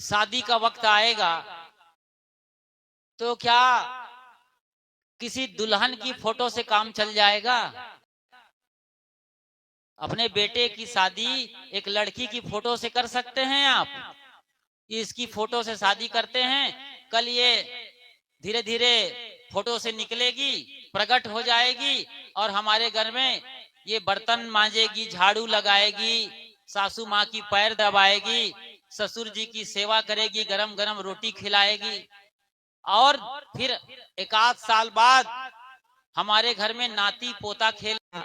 शादी का वक्त आएगा तो क्या किसी दुल्हन की फोटो से काम चल जाएगा? अपने बेटे की शादी एक लड़की की फोटो से कर सकते हैं आप? इसकी फोटो से शादी करते हैं, कल ये धीरे धीरे फोटो से निकलेगी, प्रकट हो जाएगी और हमारे घर में ये बर्तन मांजेगी, झाड़ू लगाएगी, सासू माँ की पैर दबाएगी, ससुर जी की सेवा करेगी, गरम गरम रोटी खिलाएगी और फिर एक आध साल बाद हमारे घर में नाती पोता खेलेगा,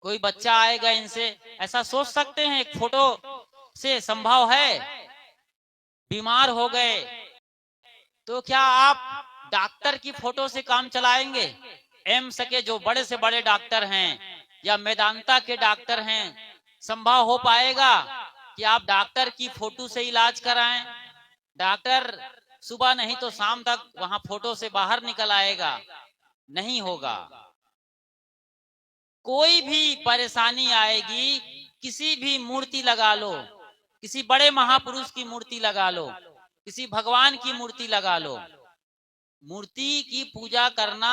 कोई बच्चा आएगा इनसे। ऐसा सोच सकते हैं? एक फोटो से संभव है? बीमार हो गए तो क्या आप डॉक्टर की फोटो से काम चलाएंगे? एम्स के जो बड़े से बड़े डॉक्टर हैं या मेदांता के डॉक्टर हैं, संभव हो पाएगा कि आप डॉक्टर की फोटो से इलाज कराएं? डॉक्टर सुबह नहीं तो शाम तक वहां फोटो से बाहर निकल आएगा? नहीं होगा। कोई भी परेशानी आएगी, किसी भी मूर्ति लगा लो, किसी बड़े महापुरुष की मूर्ति लगा लो, किसी भगवान की मूर्ति लगा लो, मूर्ति की पूजा करना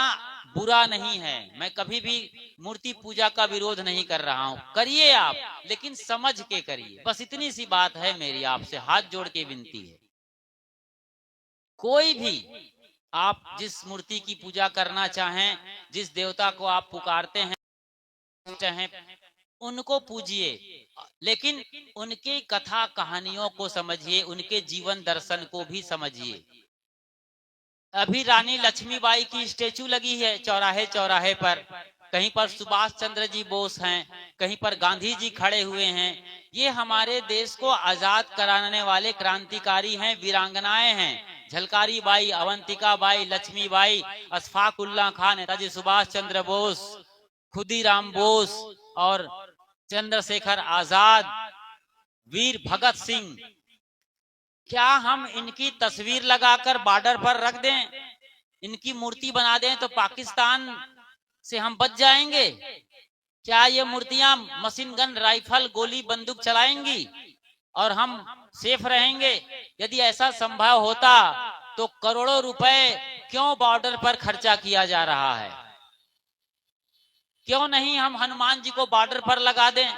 बुरा नहीं है। मैं कभी भी मूर्ति पूजा का विरोध नहीं कर रहा हूं, करिए आप, लेकिन समझ के करिए। बस इतनी सी बात है मेरी आपसे हाथ जोड़ के विनती है। कोई भी आप जिस मूर्ति की पूजा करना चाहें, जिस देवता को आप पुकारते हैं चाहें, उनको पूजिए, लेकिन उनकी कथा कहानियों को समझिए, उनके जीवन दर्शन को भी समझिए। अभी रानी लक्ष्मीबाई की स्टेचू लगी है चौराहे चौराहे पर, कहीं पर सुभाष चंद्र जी बोस हैं, कहीं पर गांधी जी खड़े हुए हैं। ये हमारे देश को आजाद कराने वाले क्रांतिकारी हैं, वीरांगनाएं हैं। झलकारी बाई, अवंतिका बाई, लक्ष्मीबाई, अशफाक उल्लाह खान, नेताजी सुभाष चंद्र बोस, खुदीराम बोस और चंद्रशेखर आजाद, वीर भगत सिंह। क्या हम इनकी तस्वीर लगाकर बॉर्डर पर रख दें, इनकी मूर्ति बना दें तो पाकिस्तान से हम बच जाएंगे? क्या ये मूर्तियां मशीन गन, राइफल, गोली, बंदूक चलाएंगी और हम सेफ रहेंगे? यदि ऐसा संभव होता तो करोड़ों रुपए क्यों बॉर्डर पर खर्चा किया जा रहा है? क्यों नहीं हम हनुमान जी को बॉर्डर पर लगा दें,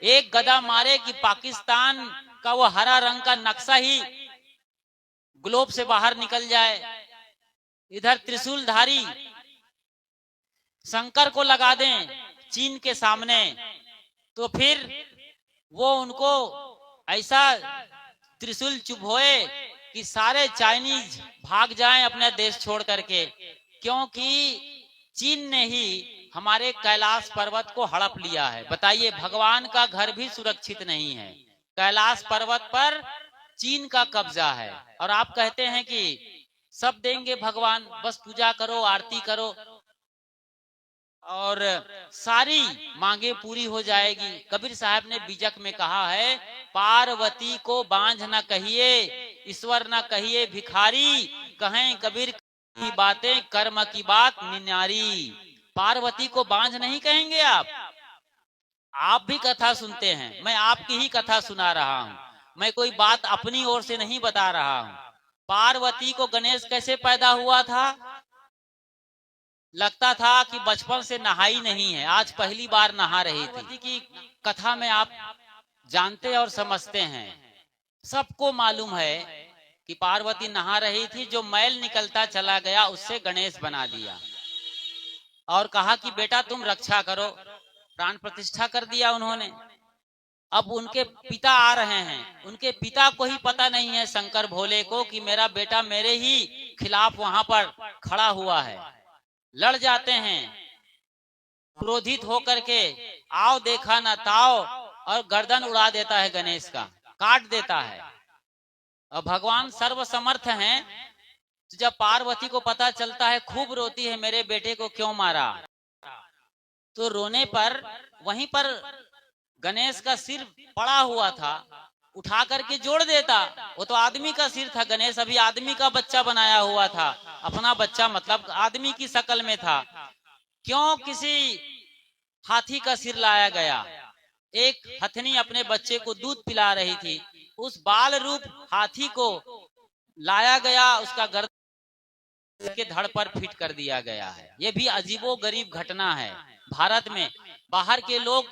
एक गदा मारे कि पाकिस्तान का वो हरा रंग का नक्शा ही ग्लोब से बाहर निकल जाए। इधर त्रिशूलधारी शंकर को लगा दें चीन के सामने, तो फिर वो उनको ऐसा त्रिशूल चुभोए कि सारे चाइनीज भाग जाएं अपने देश छोड़ करके, क्योंकि चीन ने ही हमारे कैलाश पर्वत को हड़प लिया है। बताइए, भगवान का घर भी सुरक्षित नहीं है, कैलाश पर्वत पर चीन का कब्जा है। और आप कहते हैं कि सब देंगे भगवान, बस पूजा करो, आरती करो और सारी मांगे पूरी हो जाएगी। कबीर साहब ने बीजक में कहा है, पार्वती को बांझ न कहिए, ईश्वर न कहिए भिखारी, कहें कबीर की बातें कर्म की बात निन्यारी। पार्वती को बांझ नहीं कहेंगे आप भी कथा सुनते हैं, मैं आपकी ही कथा सुना रहा हूं, मैं कोई बात अपनी ओर से नहीं बता रहा हूं। पार्वती को गणेश कैसे पैदा हुआ था? लगता था कि बचपन से नहाई नहीं है, आज पहली बार नहा रही थी। पार्वती की कथा में आप जानते और समझते हैं, सबको मालूम है कि पार्वती नहा रही थी, जो मैल निकलता चला गया उससे गणेश बना दिया और कहा कि बेटा तुम रक्षा करो, प्राण प्रतिष्ठा कर दिया उन्होंने। अब उनके पिता आ रहे हैं, उनके पिता को ही पता नहीं है शंकर भोले को कि मेरा बेटा मेरे ही खिलाफ वहां पर खड़ा हुआ है। लड़ जाते हैं क्रोधित होकर के, आओ देखा ना ताओ, और गर्दन उड़ा देता है गणेश का, काट देता है। और भगवान सर्वसमर्थ हैं, तो जब पार्वती को पता चलता है खूब रोती है, मेरे बेटे को क्यों मारा? तो रोने पर वहीं पर गणेश का सिर पड़ा हुआ था, उठा करके जोड़ देता। वो तो आदमी का सिर था, गणेश अभी आदमी का बच्चा बनाया हुआ था, अपना बच्चा मतलब आदमी की शक्ल में था। क्यों किसी हाथी का सिर लाया गया? एक हथनी अपने बच्चे को दूध पिला रही थी, उस बाल रूप हाथी को लाया गया, उसका गर्दन के धड़ पर फिट कर दिया गया है। ये भी अजीबो गरीब घटना है भारत में। बाहर के लोग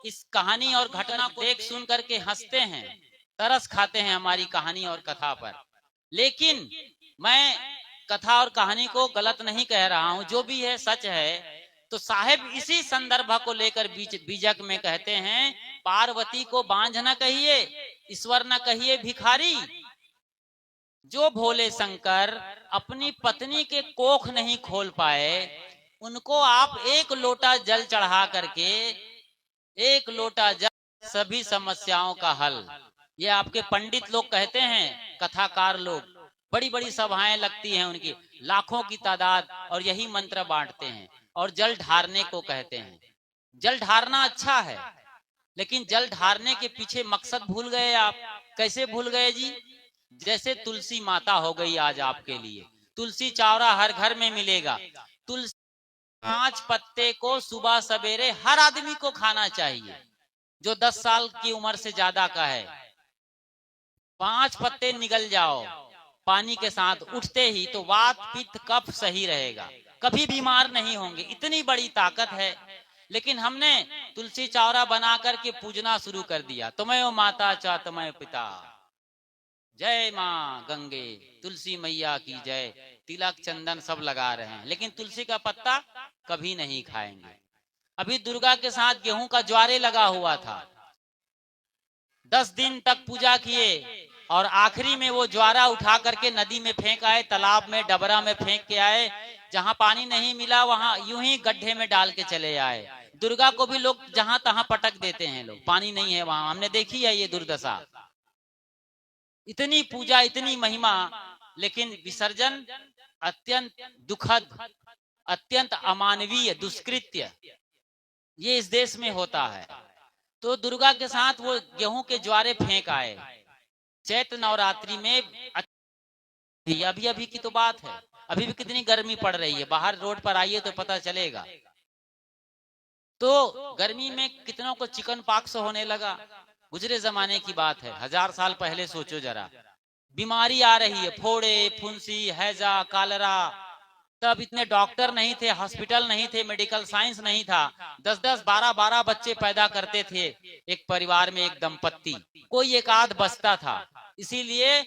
इस कहानी और घटना को देख सुन करके हंसते हैं, तरस खाते हैं हमारी कहानी और कथा पर। लेकिन मैं कथा और कहानी को गलत नहीं कह रहा हूं, जो भी है सच है। तो साहेब इसी संदर्भ को लेकर बीजक में कहते हैं, पार्वती को बांझ न कहिए, ईश्वर न कहिए भिखारी। जो भोले शंकर अपनी पत्नी के कोख नहीं खोल पाए, उनको आप एक लोटा जल चढ़ा करके, एक लोटा जल सभी समस्याओं का हल। ये आपके पंडित लोग कहते हैं, कथाकार लोग, बड़ी बड़ी सभाएं लगती हैं उनकी, लाखों की तादाद, और यही मंत्र बांटते हैं और जल ढारने को कहते हैं। जल ढारना अच्छा है, लेकिन जल ढारने के पीछे मकसद भूल गए आप। कैसे भूल गए जी? जैसे तुलसी माता हो गई आज आपके लिए, तुलसी चावरा हर घर में मिलेगा। तुलसी 5 पत्ते को सुबह सवेरे हर आदमी को खाना चाहिए जो 10 साल की उम्र से ज्यादा का है। 5 पत्ते निगल जाओ पानी के साथ उठते ही, तो वात पित्त कफ सही रहेगा, कभी बीमार नहीं होंगे। इतनी बड़ी ताकत है। लेकिन हमने तुलसी चावरा बना करके पूजना शुरू कर दिया। तुम्हें माता चा तुम्हें पिता, जय माँ गंगे, तुलसी मैया की जय, तिलक चंदन सब लगा रहे हैं, लेकिन तुलसी का पत्ता कभी नहीं खाएंगे। अभी दुर्गा के साथ गेहूं का ज्वारे लगा हुआ था, 10 दिन तक पूजा किए, और आखिरी में वो ज्वारा उठा करके नदी में फेंक आए, तालाब में, डबरा में फेंक के आए। जहां पानी नहीं मिला वहां यूं ही गड्ढे में डाल के चले आए। दुर्गा को भी लोग जहां तहां पटक देते हैं, लोग पानी नहीं है वहां, हमने देखी है ये दुर्दशा। इतनी पूजा, इतनी महिमा, लेकिन विसर्जन अत्यंत दुखद, अत्यंत अमानवीय दुष्कृत्य ये इस देश में होता है। तो दुर्गा के साथ वो गेहूं के ज्वारे फेंक आए चैत्र नवरात्रि में। अभी अभी की तो बात है, अभी भी कितनी गर्मी पड़ रही है, बाहर रोड पर आइए तो पता चलेगा। तो गर्मी में कितनों को चिकन पॉक्स होने लगा। गुजरे जमाने की बात है, 1000 साल पहले सोचो जरा। बीमारी आ रही है, फोड़े, फुंसी, हैजा, कालरा। तब इतने डॉक्टर नहीं थे, हॉस्पिटल नहीं थे, मेडिकल साइंस नहीं था। 10-10, 12-12 बच्चे पैदा करते थे एक परिवार में, एक दंपत्ति, कोई एक आध बचता था। इसीलिए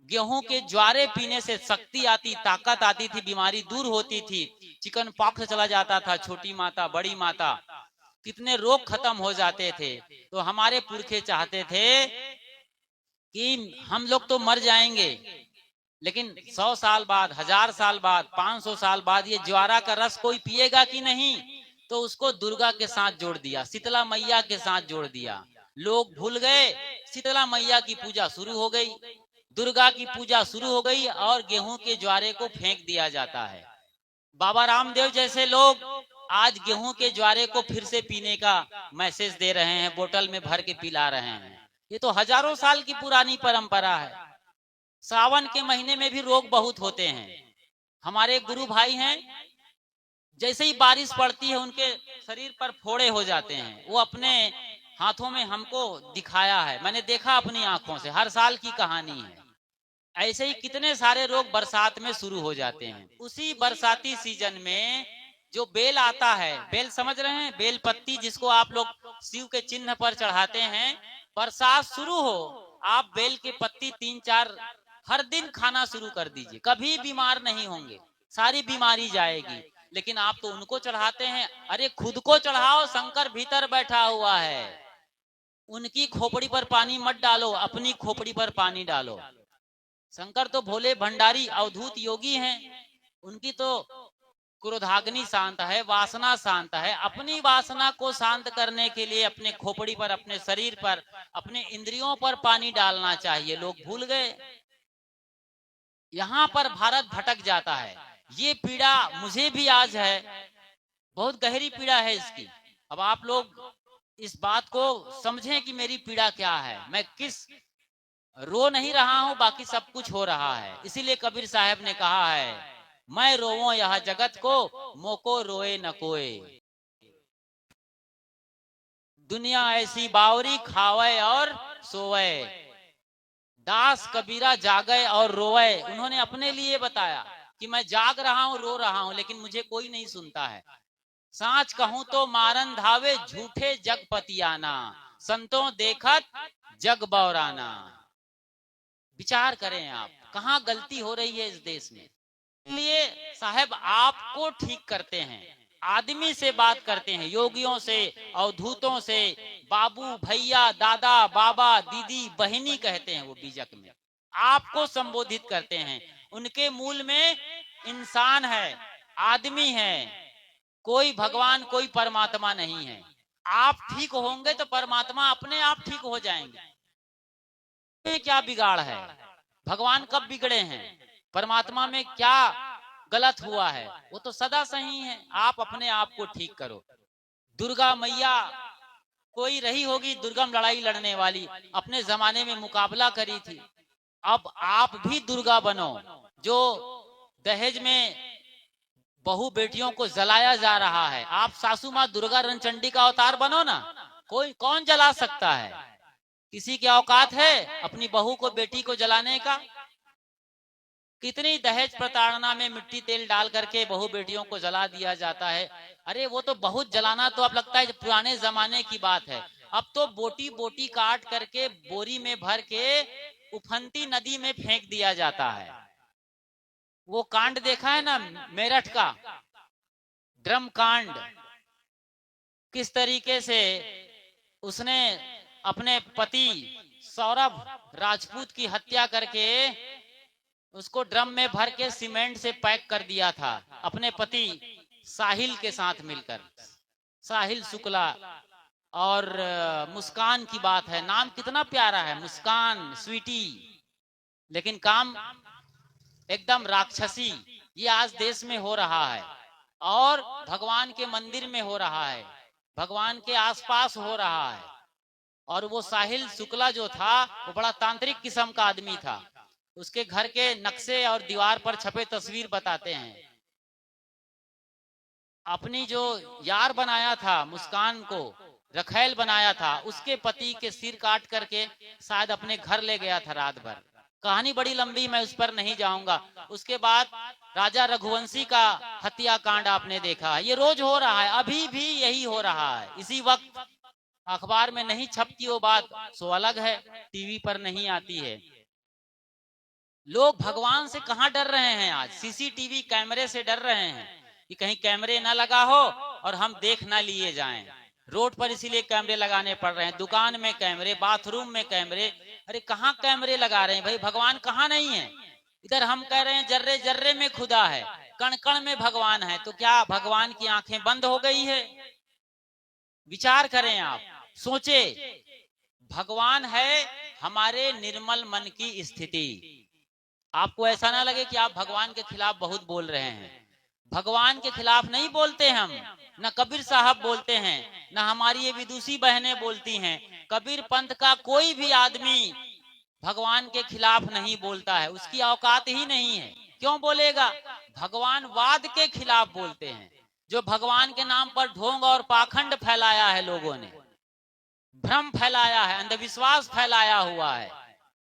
गेहूं के ज्वारे पीने से शक्ति आती, ताकत आती थी, बीमारी दूर होती थी, चिकन पॉक्स चला जाता था, छोटी माता, बड़ी माता, कितने रोग खत्म हो जाते थे। तो हमारे पुरखे चाहते थे कि हम लोग तो मर जाएंगे, लेकिन 100 साल बाद, 1000 साल बाद, 500 साल बाद ये ज्वारा का रस कोई पिएगा कि नहीं। तो उसको दुर्गा के साथ जोड़ दिया, शीतला मैया के साथ जोड़ दिया। लोग भूल गए, शीतला मैया की पूजा शुरू हो गई, दुर्गा की पूजा शुरू हो गई, और गेहूं के ज्वारे को फेंक दिया जाता है। बाबा रामदेव जैसे लोग आज गेहूं के ज्वारे को फिर से पीने का मैसेज दे रहे हैं, बोतल में भर के पिला रहे हैं। ये तो हजारों साल की पुरानी परंपरा है। सावन के महीने में भी रोग बहुत होते हैं। हमारे गुरु भाई हैं, जैसे ही बारिश पड़ती है उनके शरीर पर फोड़े हो जाते हैं। वो अपने हाथों में हमको दिखाया है, मैंने देखा अपनी आंखों से, हर साल की कहानी है। ऐसे ही कितने सारे रोग बरसात में शुरू हो जाते हैं। उसी बरसाती सीजन में जो बेल आता है, बेल समझ रहे हैं, बेल पत्ती जिसको आप लोग शिव के चिन्ह पर चढ़ाते हैं, बरसात शुरू हो, आप बेल की पत्ती 3-4 हर दिन खाना शुरू कर दीजिए, कभी बीमार नहीं होंगे, सारी बीमारी जाएगी। लेकिन आप तो उनको चढ़ाते हैं। अरे खुद को चढ़ाओ, शंकर भीतर बैठा हुआ है, उनकी खोपड़ी पर पानी मत डालो, अपनी खोपड़ी पर पानी डालो। शंकर तो भोले भंडारी अवधूत योगी हैं, उनकी तो क्रोधाग्नि शांत है, वासना शांत है। अपनी वासना को शांत करने के लिए अपने खोपड़ी पर, अपने शरीर पर, अपने इंद्रियों पर पानी डालना चाहिए। लोग भूल गए। यहाँ पर भारत भटक जाता है। ये पीड़ा मुझे भी आज है, बहुत गहरी पीड़ा है इसकी। अब आप लोग इस बात को समझें कि मेरी पीड़ा क्या है। मैं किस रो नहीं रहा हूं, बाकी सब कुछ हो रहा है। इसीलिए कबीर साहब ने कहा है, मैं रोवो यह जगत को, मोको रोए न कोई। दुनिया ऐसी बावरी, खावे और सोवे, दास कबीरा जागे और रोए, उन्होंने अपने लिए बताया कि मैं जाग रहा हूं, रो रहा हूं, लेकिन मुझे कोई नहीं सुनता है। सांच कहूं तो मारन धावे, झूठे जगपतियाना, संतों देखत जग बौराना। विचार करें आप, कहां गलती हो रही है इस देश में। इसलिए साहब आपको ठीक करते हैं, आदमी से बात करते हैं, योगियों से, अवधूतों से, बाबू भैया दादा बाबा दीदी बहिनी कहते हैं वो बीजक में, आपको संबोधित करते हैं। उनके मूल में इंसान है, आदमी है, कोई भगवान कोई परमात्मा नहीं है। आप ठीक होंगे तो परमात्मा अपने आप ठीक हो जाएंगे। क्या बिगाड़ है, भगवान कब बिगड़े हैं, परमात्मा में क्या गलत हुआ है, वो तो सदा सही है। आप अपने आप को ठीक करो। दुर्गा मैया कोई रही होगी दुर्गम लड़ाई लड़ने वाली, अपने जमाने में मुकाबला करी थी। अब आप भी दुर्गा बनो। जो दहेज में बहु बेटियों को जलाया जा रहा है, आप सासू माँ दुर्गा रणचंडी का अवतार बनो ना। कोई कौन जला सकता है, किसी की औकात है अपनी बहू को बेटी को जलाने का। कितनी दहेज प्रताड़ना में मिट्टी तेल डाल करके बहु बेटियों को जला दिया जाता है। अरे वो तो बहुत जलाना तो अब लगता है पुराने जमाने की बात है। अब तो बोटी बोटी काट करके बोरी में भर के उफनती नदी में फेंक दिया जाता है। वो कांड देखा है ना मेरठ का ड्रम कांड, किस तरीके से उसने अपने पति सौरभ राजपूत की हत्या करके उसको ड्रम में भर के सीमेंट से पैक कर दिया था अपने पति साहिल के साथ मिलकर। साहिल शुक्ला और मुस्कान की बात है, नाम कितना प्यारा है, मुस्कान स्वीटी, लेकिन काम एकदम राक्षसी। ये आज देश में हो रहा है और भगवान के मंदिर में हो रहा है, भगवान के आसपास हो रहा है। और वो साहिल शुक्ला जो था वो बड़ा तांत्रिक किस्म का आदमी था। उसके घर के नक्शे और दीवार पर छपे तस्वीर बताते हैं, अपनी जो यार बनाया था मुस्कान को, रखैल बनाया था, उसके पति के सिर काट करके शायद अपने घर ले गया था रात भर। कहानी बड़ी लंबी, मैं उस पर नहीं जाऊंगा। उसके बाद राजा रघुवंशी का हत्याकांड आपने देखा, ये रोज हो रहा है, अभी भी यही हो रहा है। इसी वक्त अखबार में नहीं छपती वो बात सो अलग है, टीवी पर नहीं आती है। लोग भगवान से कहां डर रहे हैं, आज सीसीटीवी कैमरे से डर रहे हैं कि कहीं कैमरे ना लगा हो और हम देख ना लिए जाएं। रोड पर इसीलिए कैमरे लगाने पड़ रहे हैं, दुकान में कैमरे, बाथरूम में कैमरे। अरे कहां कैमरे लगा रहे हैं भाई, भगवान कहां नहीं है। इधर हम कह रहे हैं जर्रे जर्रे में खुदा है, कण कण में भगवान है, तो क्या भगवान की आंखें बंद हो गई है? विचार करें आप, सोचे। भगवान है हमारे निर्मल मन की स्थिति। आपको ऐसा ना लगे कि आप भगवान के खिलाफ बहुत बोल रहे हैं। भगवान के खिलाफ नहीं बोलते हम, न कबीर साहब बोलते हैं, न हमारी ये विदुषी बहनें बोलती हैं। कबीर पंथ का कोई भी आदमी भगवान के खिलाफ नहीं बोलता है, उसकी औकात ही नहीं है। क्यों बोलेगा? भगवान वाद के खिलाफ बोलते हैं। जो भगवान के नाम पर ढोंग और पाखंड फैलाया है, लोगों ने भ्रम फैलाया है, अंधविश्वास फैलाया हुआ है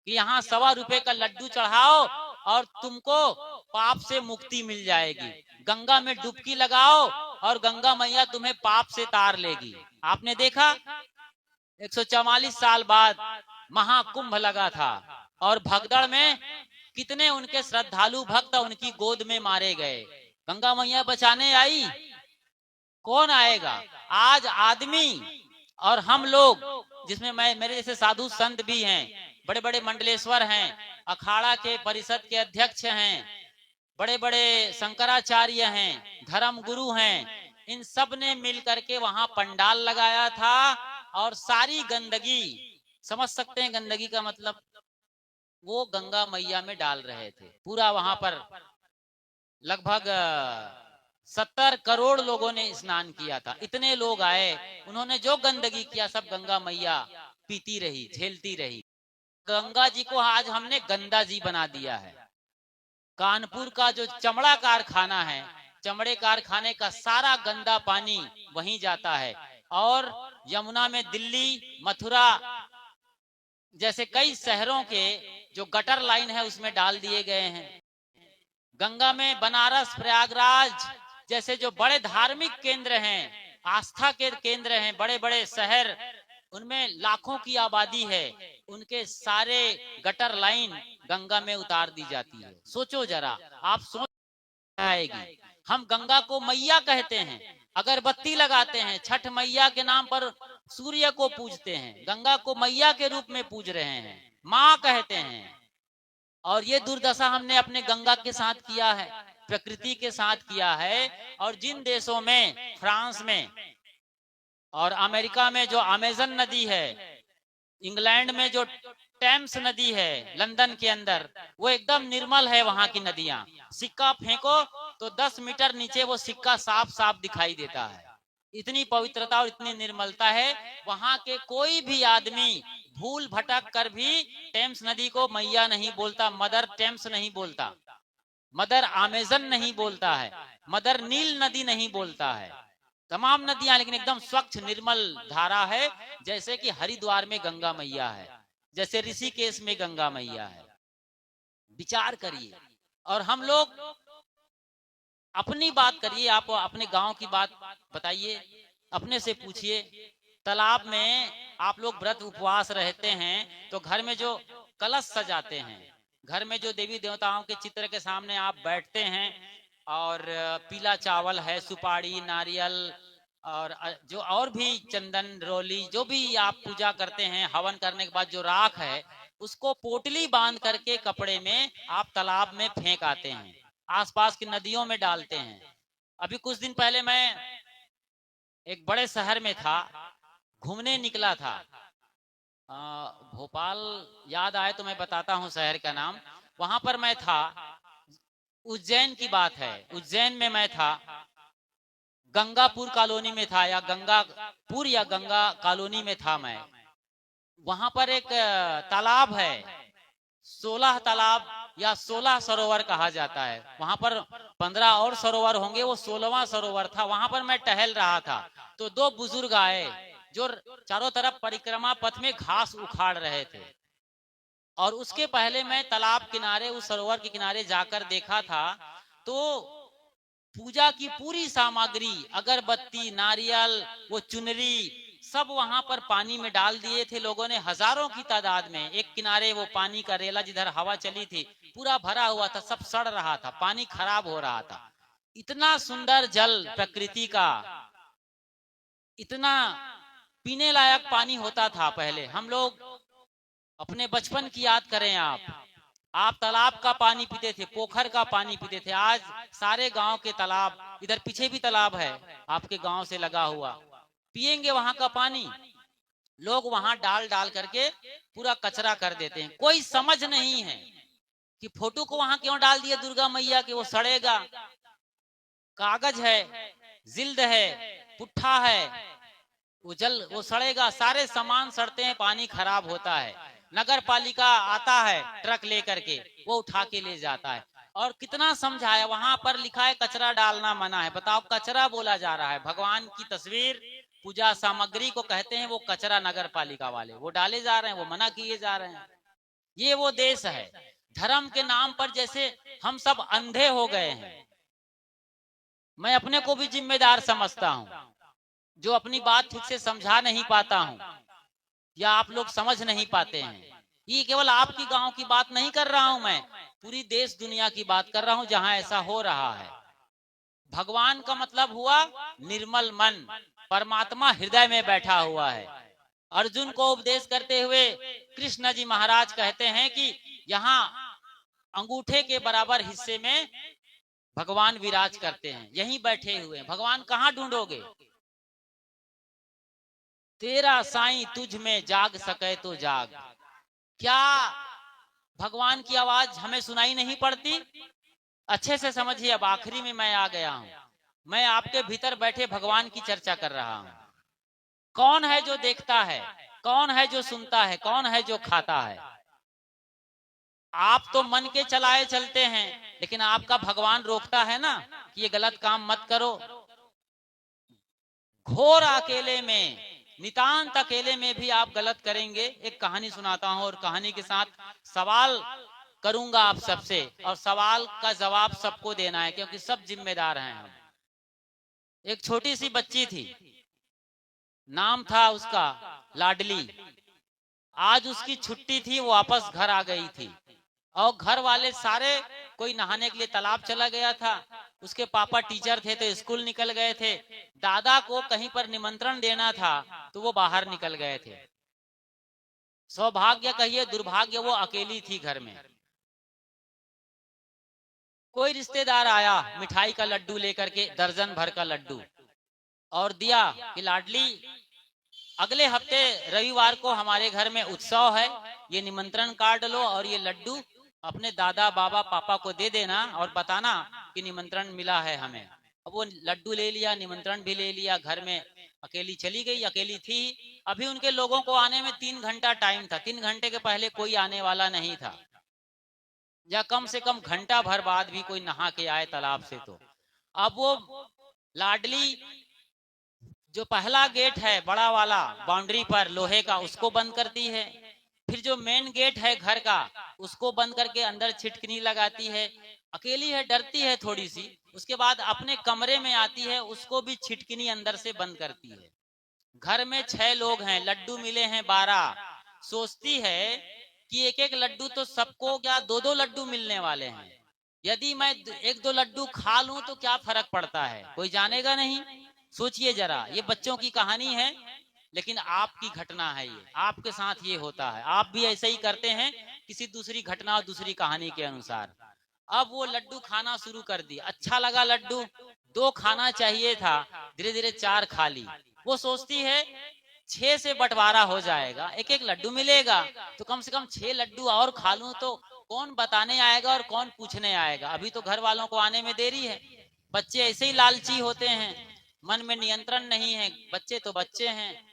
कि यहाँ ₹1.25 का लड्डू चढ़ाओ और तुमको पाप से मुक्ति मिल जाएगी, गंगा में डुबकी लगाओ और गंगा मैया तुम्हें पाप से तार लेगी। आपने देखा 144 साल बाद महाकुंभ लगा था और भगदड़ में कितने उनके श्रद्धालु भक्त उनकी गोद में मारे गए। गंगा मैया बचाने आई, कौन आएगा? आज आदमी और हम लोग, जिसमें मैं मेरे जैसे साधु संत भी हैं, बड़े बड़े मंडलेश्वर हैं, अखाड़ा के परिषद के अध्यक्ष हैं, बड़े बड़े शंकराचार्य हैं, धर्म गुरु हैं, इन सब ने मिल करके वहां पंडाल लगाया था और सारी गंदगी, समझ सकते हैं गंदगी का मतलब, वो गंगा मैया में डाल रहे थे। पूरा वहां पर लगभग 70 करोड़ लोगों ने स्नान किया था। इतने लोग आए, उन्होंने जो गंदगी किया सब गंगा मैया पीती रही, झेलती रही। गंगा जी को आज हमने गंदा जी बना दिया है। कानपुर का जो चमड़ा कारखाना है, चमड़े कारखाने का सारा गंदा पानी वहीं जाता है। और यमुना में दिल्ली, मथुरा जैसे कई शहरों के जो गटर लाइन है उसमें डाल दिए गए हैं। गंगा में बनारस, प्रयागराज जैसे जो बड़े धार्मिक केंद्र हैं, आस्था के केंद्र हैं, बड़े बड़े शहर, उनमें लाखों की आबादी है, उनके सारे गटर लाइन गंगा में उतार दी जाती है। सोचो जरा, आप सोच आएगी। हम गंगा को मैया कहते हैं, अगरबत्ती लगाते हैं, छठ मैया के नाम पर सूर्य को पूजते हैं, गंगा को मैया के रूप में पूज रहे हैं, माँ कहते हैं। और ये दुर्दशा हमने अपने गंगा के साथ किया है, प्रकृति के साथ किया है। और जिन देशों में, फ्रांस में और अमेरिका में जो अमेजन नदी है, इंग्लैंड में जो टेम्स नदी है लंदन के अंदर, वो एकदम निर्मल है। वहां की नदियां, सिक्का फेंको तो 10 मीटर नीचे वो सिक्का साफ साफ दिखाई देता है। इतनी पवित्रता और इतनी निर्मलता है। वहां के कोई भी आदमी भूल भटक कर भी टेम्स नदी को मैया नहीं बोलता, मदर टेम्स नहीं बोलता, मदर अमेजन नहीं बोलता है, मदर नील नदी नहीं बोलता है। तमाम नदियां लेकिन एकदम स्वच्छ निर्मल धारा है, जैसे कि हरिद्वार में गंगा मैया है, जैसे ऋषिकेश में गंगा मैया है। विचार करिए। और हम लोग अपनी बात करिए, आप अपने गांव की बात बताइए, अपने से पूछिए। तालाब में आप लोग व्रत उपवास रहते हैं तो घर में जो कलश सजाते हैं, घर में जो देवी देवताओं के चित्र के सामने आप बैठते हैं, और पीला चावल है, सुपारी, नारियल, और जो और भी चंदन, रोली, जो भी आप पूजा करते हैं, हवन करने के बाद जो राख है उसको पोटली बांध करके कपड़े में आप तालाब में फेंक आते हैं, आसपास की नदियों में डालते हैं। अभी कुछ दिन पहले मैं एक बड़े शहर में था, घूमने निकला था, भोपाल याद आए तो मैं बताता हूँ शहर का नाम। वहां पर मैं था, उज्जैन की बात है, उज्जैन में मैं था, गंगापुर कॉलोनी में था, या गंगापुर या गंगा कॉलोनी में था मैं। वहां पर एक तालाब है, 16 तालाब या 16 सरोवर कहा जाता है। वहां पर 15 और सरोवर होंगे, वो 16वां सरोवर था। वहां पर मैं टहल रहा था तो दो बुजुर्ग आए जो चारों तरफ परिक्रमा पथ में घास उखाड़ रहे थे। और उसके पहले मैं तालाब किनारे, उस सरोवर के किनारे जाकर देखा था तो पूजा की पूरी सामग्री, अगरबत्ती, नारियल, वो चुनरी, सब वहां पर पानी में डाल दिए थे लोगों ने, हजारों की तादाद में। एक किनारे वो पानी का रेला जिधर हवा चली थी पूरा भरा हुआ था, सब सड़ रहा था, पानी खराब हो रहा था। इतना सुंदर जल प्रकृति का, इतना पीने लायक पानी होता था पहले। हम लोग अपने बचपन की याद करें, आप तालाब का पानी पीते थे, पोखर का पानी पीते थे। आज सारे गांव के तालाब, इधर पीछे भी तालाब है आपके गांव से लगा हुआ, पिएंगे वहां का पानी, लोग वहां डाल डाल करके पूरा कचरा कर देते हैं। कोई समझ नहीं है कि फोटो को वहां क्यों डाल दिया दुर्गा मैया के, वो सड़ेगा, कागज है, जिल्द है, पुट्ठा है, वो सड़ेगा, सारे सामान सड़ते हैं, पानी खराब होता है। नगर पालिका आता है ट्रक लेकर के, वो उठा के ले जाता है। और कितना समझाया, वहां पर लिखा है कचरा डालना मना है, बताओ कचरा बोला जा रहा है। भगवान की तस्वीर, पूजा सामग्री को कहते हैं वो कचरा, नगर पालिका वाले वो डाले जा रहे हैं, वो मना किए जा रहे हैं। ये वो देश है। धर्म के नाम पर जैसे हम सब अंधे हो गए हैं। मैं अपने को भी जिम्मेदार समझता हूं, जो अपनी बात ठीक से समझा नहीं पाता हूं, या आप लोग समझ नहीं पाते हैं। ये केवल आपकी गांव की बात नहीं कर रहा हूं, मैं पूरी देश दुनिया की बात कर रहा हूं जहां ऐसा हो रहा है। भगवान का मतलब हुआ निर्मल मन, परमात्मा हृदय में बैठा हुआ है। अर्जुन को उपदेश करते हुए कृष्ण जी महाराज कहते हैं कि यहाँ अंगूठे के बराबर हिस्से में भगवान विराज करते हैं, यहीं बैठे हुए हैं। भगवान कहाँ ढूंढोगे? तेरा साईं तुझ में जाग सके तो जाग। क्या भगवान की आवाज हमें सुनाई नहीं पड़ती? अच्छे से समझिए, अब आखिरी में मैं आ गया हूं। मैं आपके भीतर बैठे भगवान की चर्चा कर रहा हूं। कौन है जो देखता है, कौन है जो सुनता है, कौन है जो खाता है? आप तो मन के चलाए चलते हैं, लेकिन आपका भगवान रोकता है ना कि ये गलत काम मत करो। घोर अकेले में नितांत अकेले में भी आप गलत करेंगे। एक कहानी सुनाता हूं और कहानी के साथ सवाल करूंगा आप सबसे, और सवाल का जवाब सबको देना है क्योंकि सब जिम्मेदार हैं हम। एक छोटी सी बच्ची थी, नाम था उसका लाडली। आज उसकी छुट्टी थी, वो वापस घर आ गई थी और घर वाले सारे, कोई नहाने के लिए तालाब चला गया था, उसके पापा टीचर थे तो स्कूल निकल गए थे, दादा को कहीं पर निमंत्रण देना था तो वो बाहर निकल गए थे। सौभाग्य कहिए दुर्भाग्य, वो अकेली थी घर में। कोई रिश्तेदार आया मिठाई का लड्डू लेकर के, दर्जन भर का लड्डू, और दिया कि लाडली अगले हफ्ते रविवार को हमारे घर में उत्सव है, ये निमंत्रण कार्ड लो और ये लड्डू अपने दादा बाबा पापा को दे देना और बताना कि निमंत्रण मिला है हमें। अब वो लड्डू ले लिया, निमंत्रण भी ले लिया, घर में अकेली चली गई। अकेली थी, अभी उनके लोगों को आने में 3 घंटा टाइम था, 3 घंटे के पहले कोई आने वाला नहीं था, या कम से कम घंटा भर बाद भी कोई नहा के आए तालाब से तो। अब वो लाडली जो पहला गेट है बड़ा वाला बाउंड्री पर लोहे का, उसको बंद करती है, फिर जो मेन गेट है घर का उसको बंद करके अंदर छिटकनी लगाती है। अकेली है, डरती है थोड़ी सी, उसके बाद अपने कमरे में आती है, उसको भी छिटकनी अंदर से बंद करती है। घर में 6 लोग हैं, लड्डू मिले हैं 12। सोचती है कि एक एक लड्डू तो सबको, क्या 2-2 लड्डू मिलने वाले हैं, यदि मैं 1-2 लड्डू खा लूं तो क्या फर्क पड़ता है, कोई जानेगा नहीं। सोचिए जरा, ये बच्चों की कहानी है लेकिन आपकी घटना है, ये आपके साथ ये होता है, आप भी ऐसे ही करते हैं किसी दूसरी घटना और दूसरी कहानी के अनुसार। अब वो लड्डू खाना शुरू कर दी, अच्छा लगा लड्डू, 2 खाना चाहिए था, धीरे धीरे 4 खा ली। वो सोचती है 6 से बंटवारा हो जाएगा, एक एक लड्डू मिलेगा, तो कम से कम 6 लड्डू और खा लूं तो कौन बताने आएगा और कौन पूछने आएगा, अभी तो घर वालों को आने में देरी है। बच्चे ऐसे ही लालची होते हैं, मन में नियंत्रण नहीं है, बच्चे तो बच्चे हैं।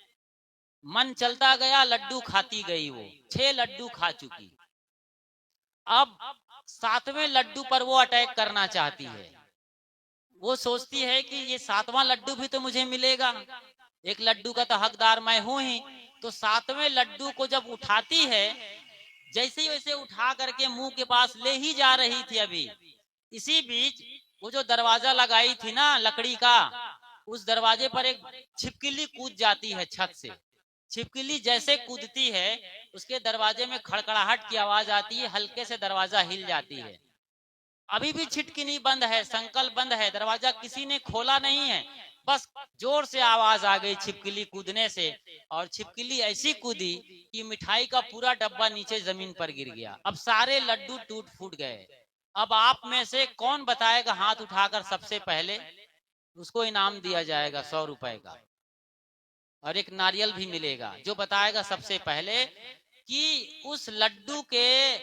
मन चलता गया, लड्डू खाती गई, वो 6 लड्डू खा चुकी। अब 7वें लड्डू पर वो अटैक करना चाहती है। वो सोचती है कि ये 7वां लड्डू भी तो मुझे मिलेगा, एक लड्डू का तो हकदार मैं हूं ही। तो 7वें लड्डू को जब उठाती है, जैसे ही वैसे उठा करके मुंह के पास ले ही जा रही थी, अभी इसी बीच वो जो दरवाजा लगाई थी ना लकड़ी का, उस दरवाजे पर एक छिपकली कूद जाती है छत से। छिपकली जैसे कूदती है, उसके दरवाजे में खड़खड़ाहट की आवाज आती है, हल्के से दरवाजा हिल जाती है। अभी भी छिटकिनी बंद है, संकल्प बंद है, दरवाजा किसी ने खोला नहीं है, बस जोर से आवाज आ गई छिपकली कूदने से, और छिपकली ऐसी कूदी कि मिठाई का पूरा डब्बा नीचे जमीन पर गिर गया। अब सारे लड्डू टूट फूट गए। अब आप में से कौन बताएगा हाथ उठाकर सबसे पहले, उसको इनाम दिया जाएगा 100 रुपए का, और एक नारियल भी मिलेगा। जो बताएगा सबसे पहले कि उस लड्डू के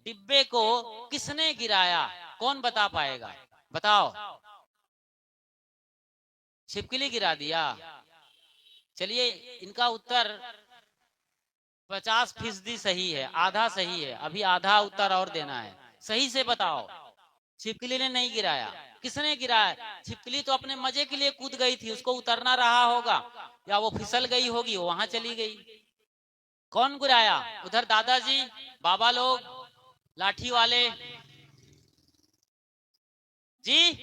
डिब्बे को किसने गिराया, कौन बता पाएगा, बताओ। छिपकली गिरा दिया। चलिए, इनका उत्तर 50% सही है, आधा सही है, अभी आधा उत्तर और देना है। सही से बताओ, छिपकली ने नहीं गिराया, किसने गिराया? छिपकली तो अपने मजे के लिए कूद गई थी, उसको उतरना रहा होगा, या वो फिसल गई होगी, वो वहां चली गई। कौन गिराया? उधर दादाजी, बाबा लोग, लाठी वाले जी।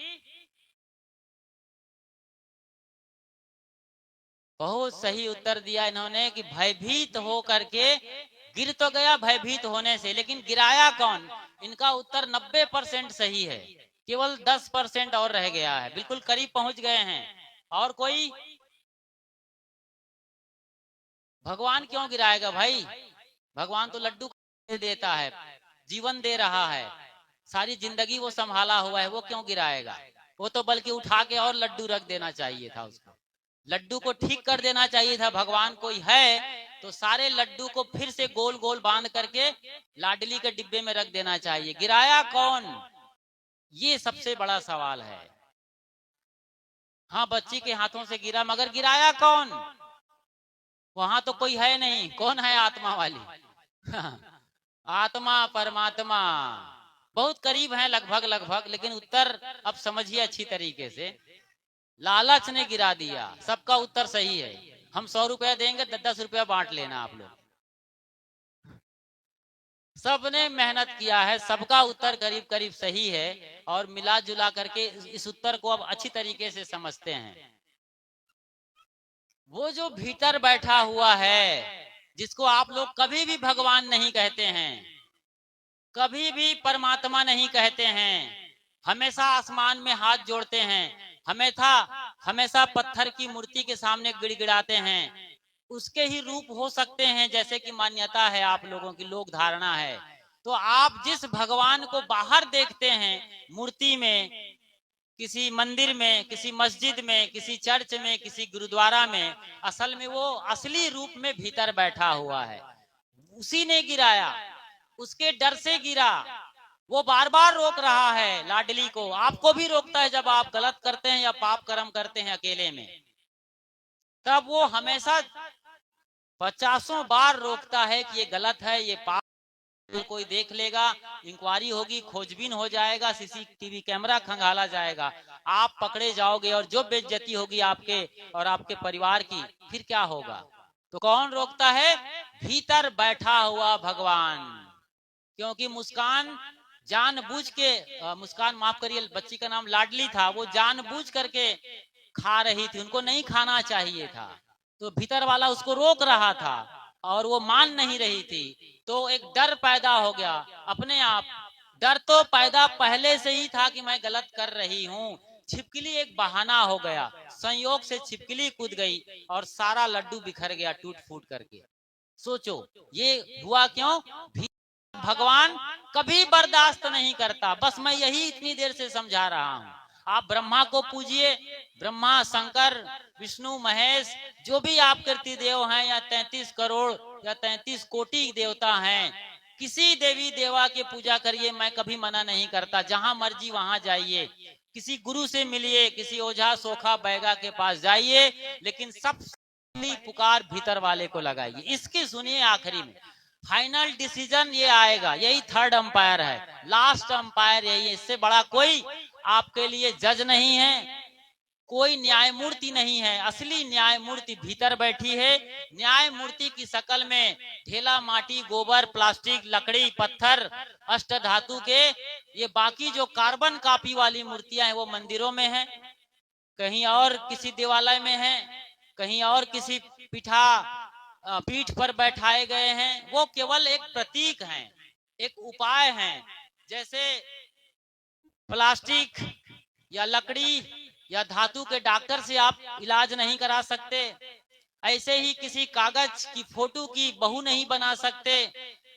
बहुत सही उत्तर दिया इन्होंने कि भयभीत हो करके गिर तो गया, भयभीत होने से, लेकिन गिराया कौन? इनका उत्तर 90% सही है, केवल 10% और रह गया है, बिल्कुल करीब पहुंच गए हैं। और कोई? भगवान क्यों गिराएगा भाई? भगवान तो लड्डू देता है, जीवन दे रहा है, सारी जिंदगी वो संभाला हुआ है, वो क्यों गिराएगा? वो तो बल्कि उठा के और लड्डू रख देना चाहिए था उसको, लड्डू को ठीक कर देना चाहिए था। भगवान कोई है तो सारे लड्डू को फिर से गोल गोल बांध करके लाडली के डिब्बे में रख देना चाहिए। गिराया कौन, ये सबसे बड़ा सवाल है। हाँ, बच्ची के हाथों से गिरा, मगर गिराया कौन? वहां तो कोई है नहीं, कौन है आत्मा वाली? आत्मा परमात्मा। बहुत करीब है, लगभग लगभग, लेकिन उत्तर अब समझिए अच्छी तरीके से। लालच ने गिरा दिया, सबका उत्तर सही है। हम 100 रुपया देंगे, 10-10 रुपया बांट लेना आप लोग। सबने मेहनत किया है, सबका उत्तर करीब करीब सही है, और मिला जुला करके इस उत्तर को अब अच्छी तरीके से समझते हैं। वो जो भीतर बैठा हुआ है, जिसको आप लोग कभी भी भगवान नहीं कहते हैं, कभी भी परमात्मा नहीं कहते हैं, हमेशा आसमान में हाथ जोड़ते हैं, हमेशा हमेशा पत्थर की मूर्ति के सामने गिड़गिड़ाते हैं, उसके ही रूप हो सकते हैं, जैसे कि मान्यता है आप लोगों की, लोक धारणा है। तो आप जिस भगवान को बाहर देखते हैं, मूर्ति में, किसी मंदिर में, किसी मस्जिद में, किसी चर्च में, किसी गुरुद्वारा में, असल में वो असली रूप में भीतर बैठा हुआ है। उसी ने गिराया, उसके डर से गिरा, वो बार बार रोक रहा है लाडली को। आपको भी रोकता है जब आप गलत करते हैं या पाप कर्म करते हैं अकेले में, तब वो हमेशा 50 बार रोकता है कि ये गलत है, ये पाप, कोई देख लेगा, इंक्वायरी होगी, खोजबीन हो जाएगा, सीसीटीवी कैमरा खंगाला जाएगा, आप पकड़े जाओगे, और जो बेइज्जती होगी आपके और आपके परिवार की, फिर क्या होगा? तो कौन रोकता है? भीतर बैठा हुआ भगवान। क्योंकि मुस्कान जानबूझ के, मुस्कान माफ करिए, बच्ची का नाम लाडली था, वो जानबूझ करके खा रही थी, उनको नहीं खाना चाहिए था, तो भीतर वाला उसको रोक रहा था और वो मान नहीं रही थी, तो एक डर पैदा हो गया अपने आप। डर तो पैदा पहले से ही था कि मैं गलत कर रही हूँ, छिपकली एक बहाना हो गया, संयोग से छिपकली कूद गई और सारा लड्डू बिखर गया टूट फूट करके। सोचो ये हुआ क्यों? भगवान कभी बर्दाश्त नहीं करता। बस मैं यही इतनी देर से समझा रहा हूँ। आप ब्रह्मा को पूजिए, ब्रह्मा, शंकर, विष्णु, महेश, जो भी आप कीर्ति देव हैं, या 33 करोड़ या 33 कोटि देवता हैं, किसी देवी देवा की पूजा करिए, मैं कभी मना नहीं करता। जहां मर्जी वहां जाइए, किसी गुरु से मिलिए, किसी ओझा सोखा बैगा के पास जाइए, लेकिन सब पुकार भीतर वाले को लगाइए। इसकी सुनिए, आखिरी में फाइनल डिसीजन ये आएगा, यही थर्ड अंपायर है, लास्ट अंपायर यही है। इससे बड़ा कोई आपके लिए जज नहीं है, कोई न्यायमूर्ति नहीं है। असली न्यायमूर्ति भीतर बैठी है। न्यायमूर्ति की शक्ल में ढेला माटी, गोबर, प्लास्टिक, लकड़ी, पत्थर, अष्ट धातु के, ये बाकी जो कार्बन कॉपी वाली मूर्तियां हैं वो मंदिरों में हैं, कहीं और किसी देवालय में है, कहीं और किसी पीठ पर बैठाए गए हैं। वो केवल एक प्रतीक हैं, एक उपाय हैं। जैसे प्लास्टिक या लकड़ी या धातु के डॉक्टर से आप इलाज नहीं करा सकते, ऐसे ही किसी कागज की फोटो की बहू नहीं बना सकते।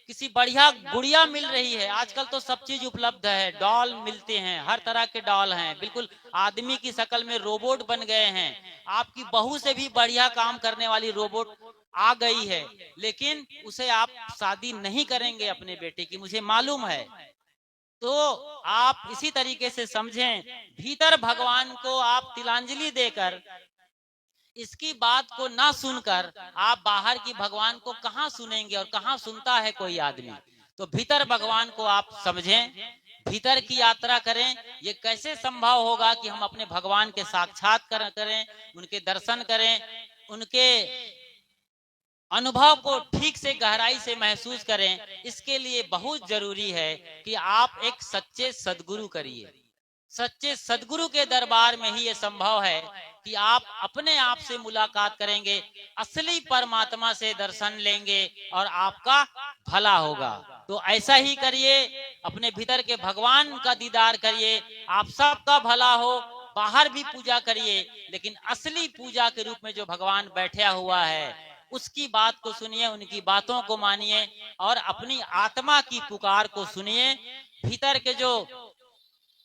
किसी बढ़िया गुड़िया मिल रही है, आजकल तो सब चीज उपलब्ध है, डॉल मिलते हैं, हर तरह के डॉल हैं, बिल्कुल आदमी की शक्ल में रोबोट बन गए हैं। आपकी बहू से भी बढ़िया काम करने वाली रोबोट आ गई है, लेकिन उसे आप शादी नहीं करेंगे अपने बेटे की, मुझे मालूम है। तो आप इसी तरीके से समझें, भीतर भगवान को आप तिलांजलि देकर, इसकी बात को ना सुनकर आप बाहर की भगवान को कहां सुनेंगे, और कहां सुनता है कोई आदमी? तो भीतर भगवान को आप समझें, भीतर की यात्रा करें। ये कैसे संभव होगा कि हम अपने भगवान के साक्षात्कार करें, उनके दर्शन करें, उनके अनुभव को ठीक से गहराई से महसूस करें? इसके लिए बहुत जरूरी है कि आप एक सच्चे सदगुरु करिए। सच्चे सदगुरु के दरबार में ही ये संभव है कि आप अपने आप से मुलाकात करेंगे, असली परमात्मा से दर्शन लेंगे और आपका भला होगा। तो ऐसा ही करिए, अपने भीतर के भगवान का दीदार करिए, आप सबका भला हो। बाहर भी पूजा करिए, लेकिन असली पूजा के रूप में जो भगवान बैठा हुआ है, उसकी बात को सुनिए, उनकी बातों को मानिए, और अपनी आत्मा की पुकार को सुनिए। भीतर के जो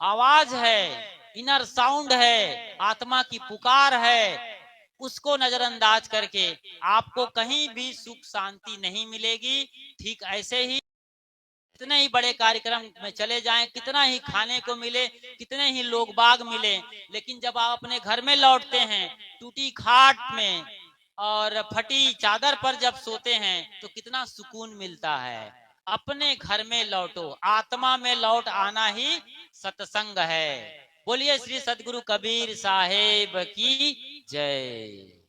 आवाज है, इनर साउंड है, आत्मा की पुकार है, उसको नजरअंदाज करके आपको कहीं भी सुख शांति नहीं मिलेगी। ठीक ऐसे ही कितने ही बड़े कार्यक्रम में चले जाएं, कितना ही खाने को मिले, कितने ही लोग बाग मिले, लेकिन जब आप अपने घर में लौटते हैं, टूटी खाट में और फटी चादर पर जब सोते हैं, तो कितना सुकून मिलता है। अपने घर में लौटो, आत्मा में लौट आना ही सत्संग है। बोलिए श्री सदगुरु कबीर साहेब की जय।